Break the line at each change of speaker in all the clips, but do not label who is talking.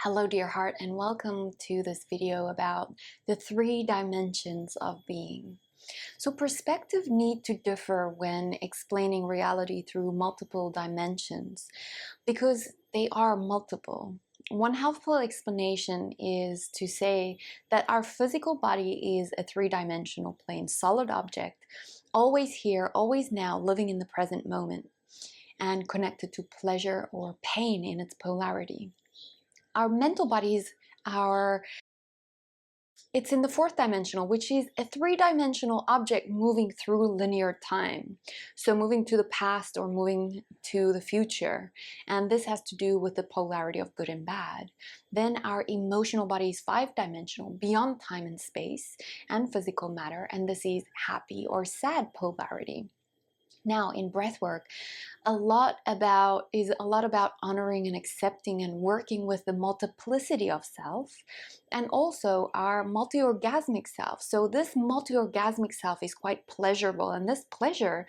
Hello dear heart, and welcome to this video about the 3 dimensions of being. So perspective need to differ when explaining reality through multiple dimensions because they are multiple. One helpful explanation is to say that our physical body is a 3-dimensional plane, solid object, always here, always now, living in the present moment and connected to pleasure or pain in its polarity. Our mental bodies it's in the 4th dimensional, which is a 3-dimensional object moving through linear time. So moving to the past or moving to the future. And this has to do with the polarity of good and bad. Then our emotional body is 5-dimensional, beyond time and space and physical matter. And this is happy or sad polarity. Now in breathwork, a lot about honoring and accepting and working with the multiplicity of self and also our multi-orgasmic self. So this multi-orgasmic self is quite pleasurable, and this pleasure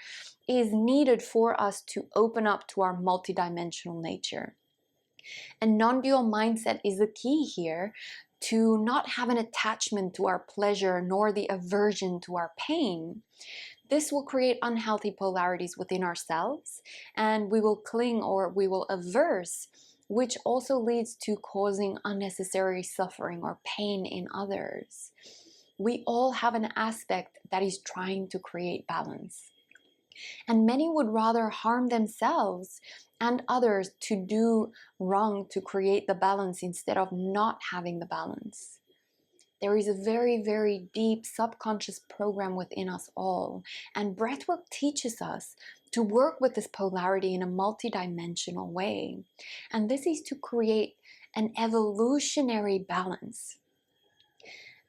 is needed for us to open up to our multidimensional nature. A non-dual mindset is the key here to not have an attachment to our pleasure nor the aversion to our pain. This will create unhealthy polarities within ourselves, and we will cling or we will averse, which also leads to causing unnecessary suffering or pain in others. We all have an aspect that is trying to create balance. And many would rather harm themselves and others to do wrong to create the balance instead of not having the balance. There is a very, very deep subconscious program within us all, and breathwork teaches us to work with this polarity in a multidimensional way. And this is to create an evolutionary balance.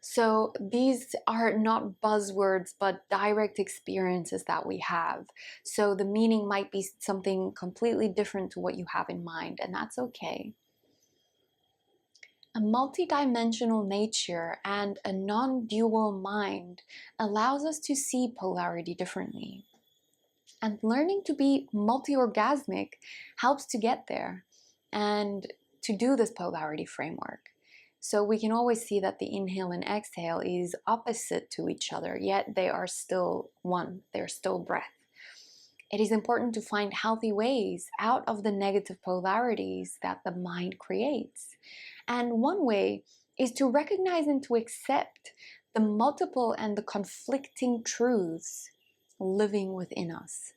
So these are not buzzwords, but direct experiences that we have. So the meaning might be something completely different to what you have in mind, and that's okay. A multidimensional nature and a non-dual mind allows us to see polarity differently. And learning to be multi-orgasmic helps to get there and to do this polarity framework. So we can always see that the inhale and exhale is opposite to each other, yet they are still one, they're still breath. It is important to find healthy ways out of the negative polarities that the mind creates. And one way is to recognize and to accept the multiple and the conflicting truths living within us.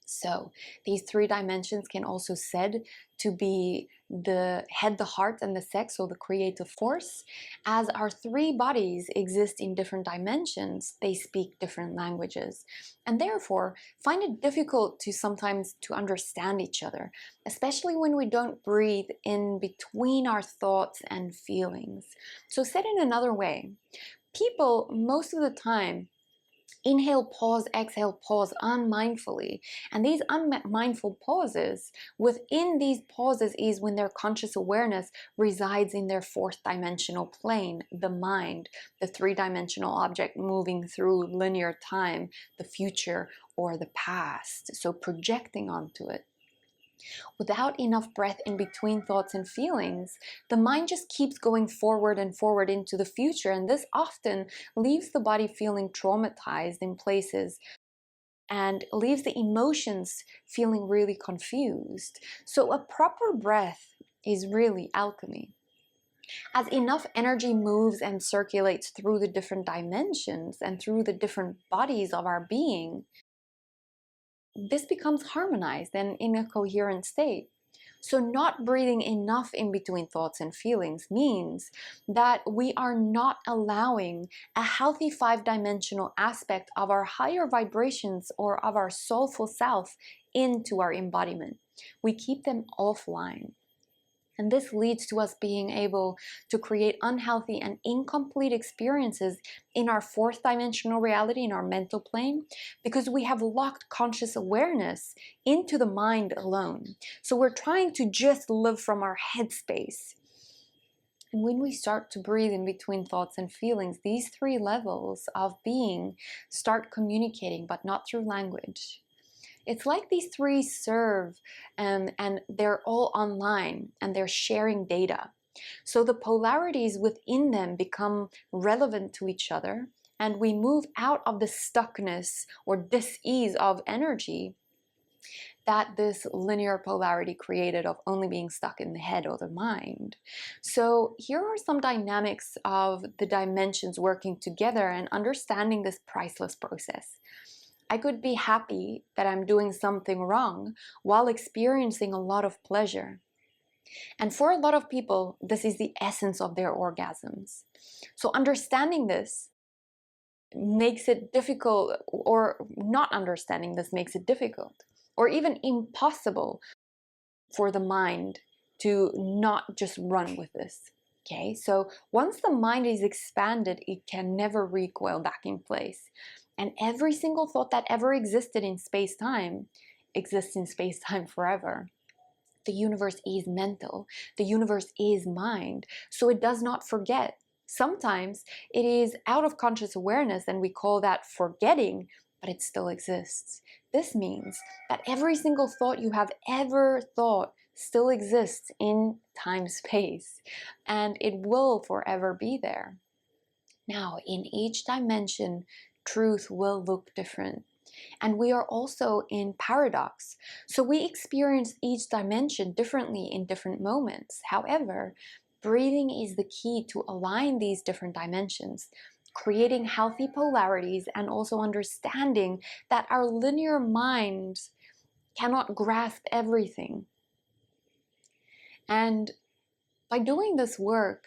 So these 3 dimensions can also said to be the head, the heart, and the sex, or the creative force. As our 3 bodies exist in different dimensions, they speak different languages, and therefore find it difficult to sometimes to understand each other, especially when we don't breathe in between our thoughts and feelings. So said in another way, people most of the time inhale, pause, exhale, pause unmindfully. And these unmindful pauses, within these pauses is when their conscious awareness resides in their 4th dimensional plane, the mind, the 3-dimensional object moving through linear time, the future or the past. So projecting onto it. Without enough breath in between thoughts and feelings, the mind just keeps going forward and forward into the future, and this often leaves the body feeling traumatized in places and leaves the emotions feeling really confused. So a proper breath is really alchemy. As enough energy moves and circulates through the different dimensions and through the different bodies of our being, this becomes harmonized and in a coherent state. So not breathing enough in between thoughts and feelings means that we are not allowing a healthy 5-dimensional aspect of our higher vibrations or of our soulful self into our embodiment. We keep them offline. And this leads to us being able to create unhealthy and incomplete experiences in our 4th dimensional reality, in our mental plane, because we have locked conscious awareness into the mind alone. So we're trying to just live from our headspace. And when we start to breathe in between thoughts and feelings, these 3 levels of being start communicating, but not through language. It's like these three serve and they're all online and they're sharing data. So the polarities within them become relevant to each other, and we move out of the stuckness or dis-ease of energy that this linear polarity created of only being stuck in the head or the mind. So here are some dynamics of the dimensions working together and understanding this priceless process. I could be happy that I'm doing something wrong while experiencing a lot of pleasure. And for a lot of people, this is the essence of their orgasms. So understanding this makes it difficult, or not understanding this makes it difficult, or even impossible for the mind to not just run with this. Okay, so once the mind is expanded, it can never recoil back in place. And every single thought that ever existed in space-time exists in space-time forever. The universe is mental. The universe is mind. So it does not forget. Sometimes it is out of conscious awareness and we call that forgetting, but it still exists. This means that every single thought you have ever thought still exists in time-space, and it will forever be there. Now, in each dimension, truth will look different. And we are also in paradox. So we experience each dimension differently in different moments. However, breathing is the key to align these different dimensions, creating healthy polarities, and also understanding that our linear minds cannot grasp everything. And by doing this work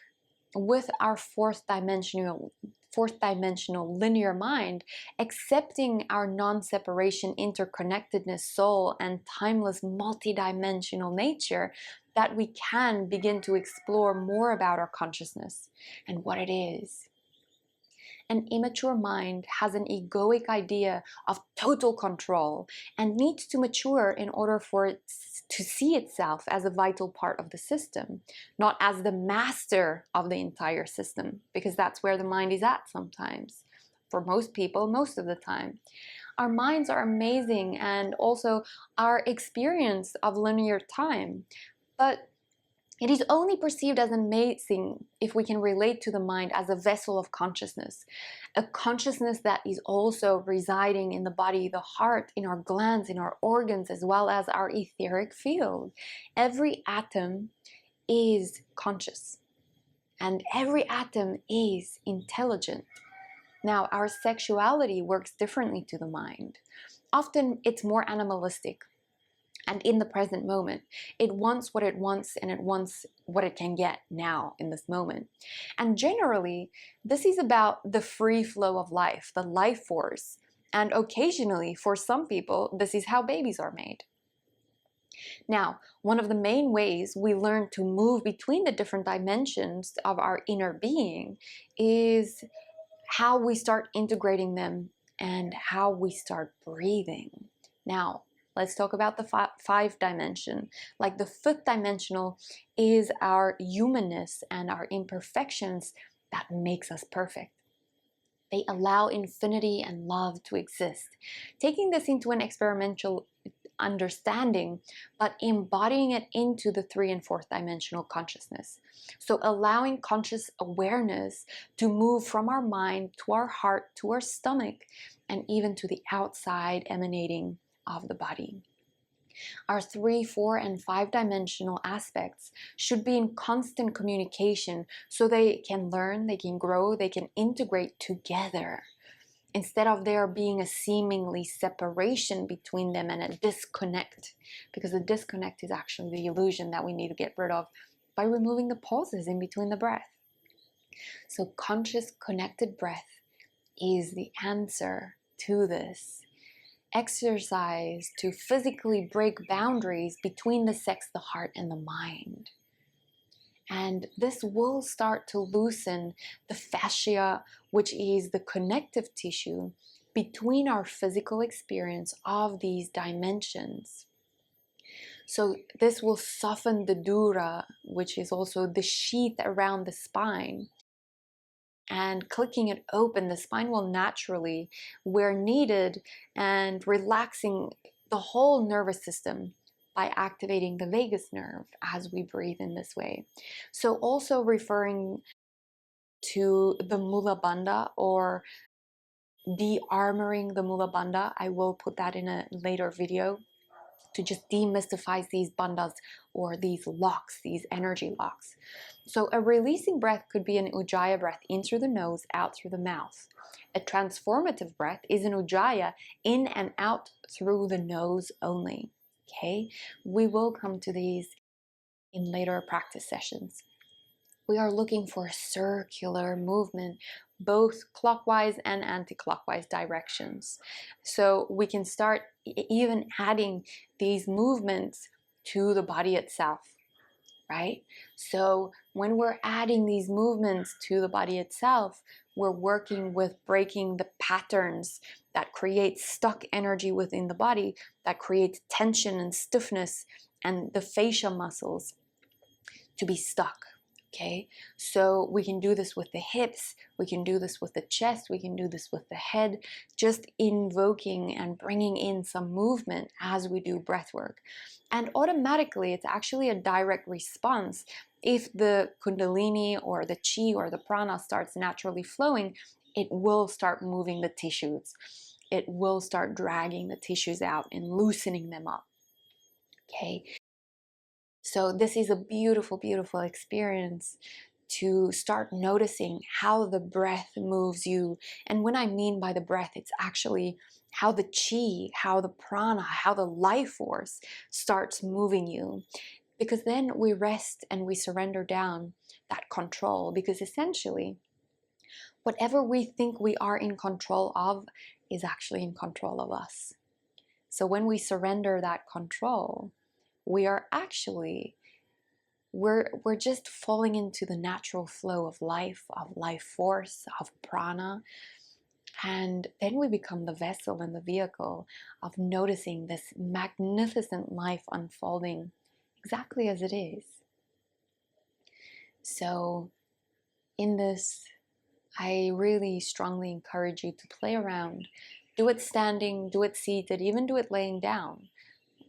with our fourth dimensional linear mind, accepting our non-separation, interconnectedness, soul, and timeless multidimensional nature, that we can begin to explore more about our consciousness and what it is. An immature mind has an egoic idea of total control and needs to mature in order for it to see itself as a vital part of the system, not as the master of the entire system, because that's where the mind is at sometimes. For most people, most of the time. Our minds are amazing, and also our experience of linear time, but it is only perceived as amazing if we can relate to the mind as a vessel of consciousness, a consciousness that is also residing in the body, the heart, in our glands, in our organs, as well as our etheric field. Every atom is conscious, and every atom is intelligent. Now, our sexuality works differently to the mind. Often it's more animalistic. And in the present moment, it wants what it wants, and it wants what it can get now in this moment. And generally, this is about the free flow of life, the life force. And occasionally, for some people, this is how babies are made. Now, one of the main ways we learn to move between the different dimensions of our inner being is how we start integrating them and how we start breathing. Now, let's talk about the five dimension. Like the fifth dimensional is our humanness and our imperfections that makes us perfect. They allow infinity and love to exist. Taking this into an experimental understanding, but embodying it into the 3 and 4th dimensional consciousness. So allowing conscious awareness to move from our mind to our heart, to our stomach, and even to the outside emanating of the body. Our 3, 4, and 5 dimensional aspects should be in constant communication so they can learn, they can grow, they can integrate together, instead of there being a seemingly separation between them and a disconnect, because the disconnect is actually the illusion that we need to get rid of by removing the pauses in between the breath. So conscious connected breath is the answer to this. Exercise to physically break boundaries between the sex, the heart, and the mind. And this will start to loosen the fascia, which is the connective tissue between our physical experience of these dimensions. So this will soften the dura, which is also the sheath around the spine. And clicking it open, the spine will naturally, where needed, and relaxing the whole nervous system by activating the vagus nerve as we breathe in this way. So also referring to the Mula Bandha, or de-armoring the Mula Bandha. I will put that in a later video to just demystify these bandhas, or these locks, these energy locks. So a releasing breath could be an Ujjayi breath in through the nose, out through the mouth. A transformative breath is an Ujjayi in and out through the nose only. Okay, we will come to these in later practice sessions. We are looking for circular movement, both clockwise and anti-clockwise directions. So we can start even adding these movements to the body itself, right? So when we're adding these movements to the body itself, we're working with breaking the patterns that create stuck energy within the body, that creates tension and stiffness and the fascia muscles to be stuck. Okay, so we can do this with the hips, we can do this with the chest, we can do this with the head, just invoking and bringing in some movement as we do breath work. And automatically, it's actually a direct response. If the Kundalini or the Chi or the Prana starts naturally flowing, it will start moving the tissues. It will start dragging the tissues out and loosening them up. Okay. So this is a beautiful, beautiful experience to start noticing how the breath moves you. And when I mean by the breath, it's actually how the chi, how the prana, how the life force starts moving you. Because then we rest and we surrender down that control. Because essentially, whatever we think we are in control of is actually in control of us. So when we surrender that control, we are actually, we're just falling into the natural flow of life force, of prana. And then we become the vessel and the vehicle of noticing this magnificent life unfolding exactly as it is. So in this, I really strongly encourage you to play around. Do it standing, do it seated, even do it laying down.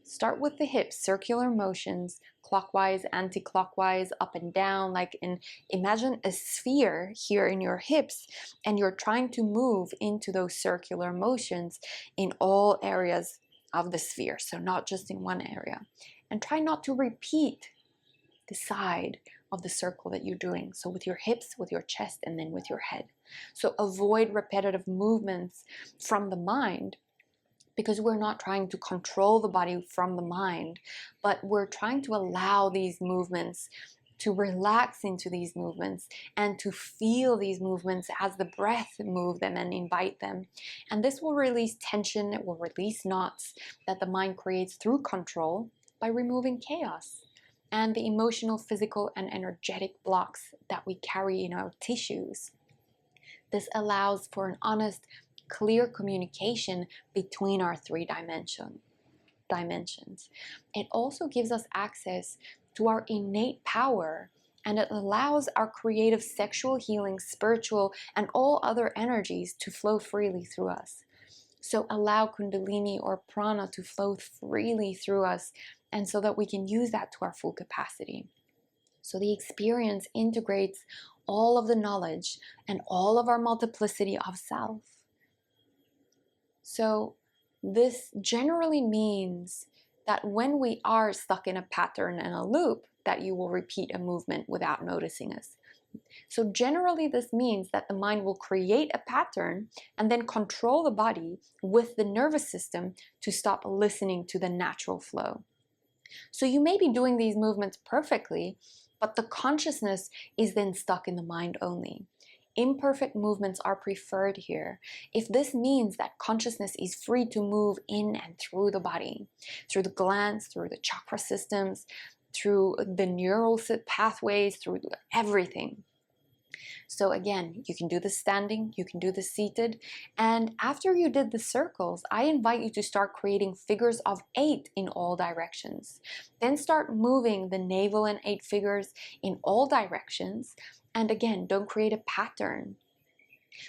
Start with the hips, circular motions, clockwise, anti-clockwise, up and down, imagine a sphere here in your hips, and you're trying to move into those circular motions in all areas of the sphere, so not just in one area. And try not to repeat the side of the circle that you're doing. So with your hips, with your chest, and then with your head. So avoid repetitive movements from the mind, because we're not trying to control the body from the mind, but we're trying to allow these movements to relax into these movements and to feel these movements as the breath move them and invite them. And this will release tension, it will release knots that the mind creates through control by removing chaos and the emotional, physical, and energetic blocks that we carry in our tissues. This allows for an honest, clear communication between our three dimensions. It also gives us access to our innate power, and it allows our creative, sexual, healing, spiritual, and all other energies to flow freely through us. So allow Kundalini or Prana to flow freely through us, and so that we can use that to our full capacity. So the experience integrates all of the knowledge and all of our multiplicity of self. So this generally means that when we are stuck in a pattern and a loop, that you will repeat a movement without noticing us. So generally this means that the mind will create a pattern and then control the body with the nervous system to stop listening to the natural flow. So you may be doing these movements perfectly, but the consciousness is then stuck in the mind only. Imperfect movements are preferred here. If this means that consciousness is free to move in and through the body, through the glands, through the chakra systems, through the neural pathways, through everything. So again, you can do the standing, you can do the seated, and after you did the circles, I invite you to start creating figures of 8 in all directions. Then start moving the navel and 8 figures in all directions. And again, don't create a pattern.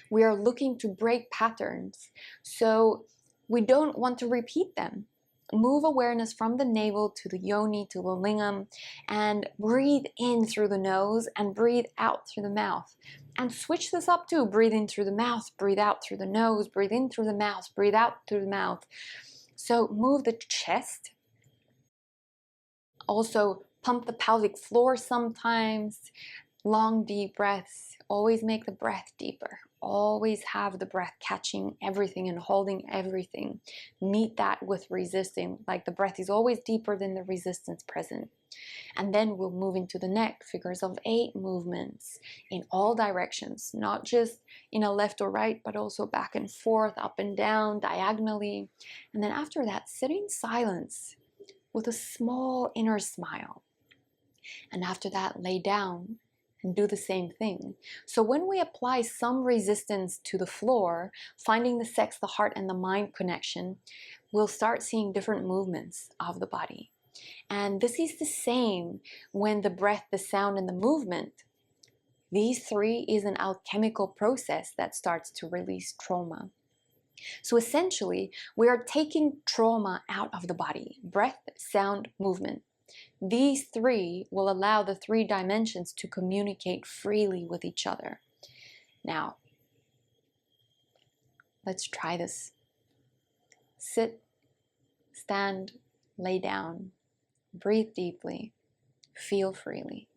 We are looking to break patterns, so we don't want to repeat them. move awareness from the navel to the yoni, to the lingam, and breathe in through the nose and breathe out through the mouth. And switch this up too. Breathe in through the mouth, breathe out through the nose, breathe in through the mouth, breathe out through the mouth. So move the chest. Also pump the pelvic floor sometimes. Long, deep breaths. Always make the breath deeper. Always have the breath catching everything and holding everything. Meet that with resisting, like the breath is always deeper than the resistance present. And then we'll move into the neck, figures of 8 movements in all directions, not just in a left or right, but also back and forth, up and down, diagonally. And then after that, sit in silence with a small inner smile. And after that, lay down and do the same thing. So when we apply some resistance to the floor, finding the sex, the heart, and the mind connection, we'll start seeing different movements of the body. And this is the same when the breath, the sound, and the movement. These 3 is an alchemical process that starts to release trauma. So essentially, we are taking trauma out of the body. Breath, sound, movement. These 3 will allow the 3 dimensions to communicate freely with each other. Now, let's try this. Sit, stand, lay down, breathe deeply, feel freely.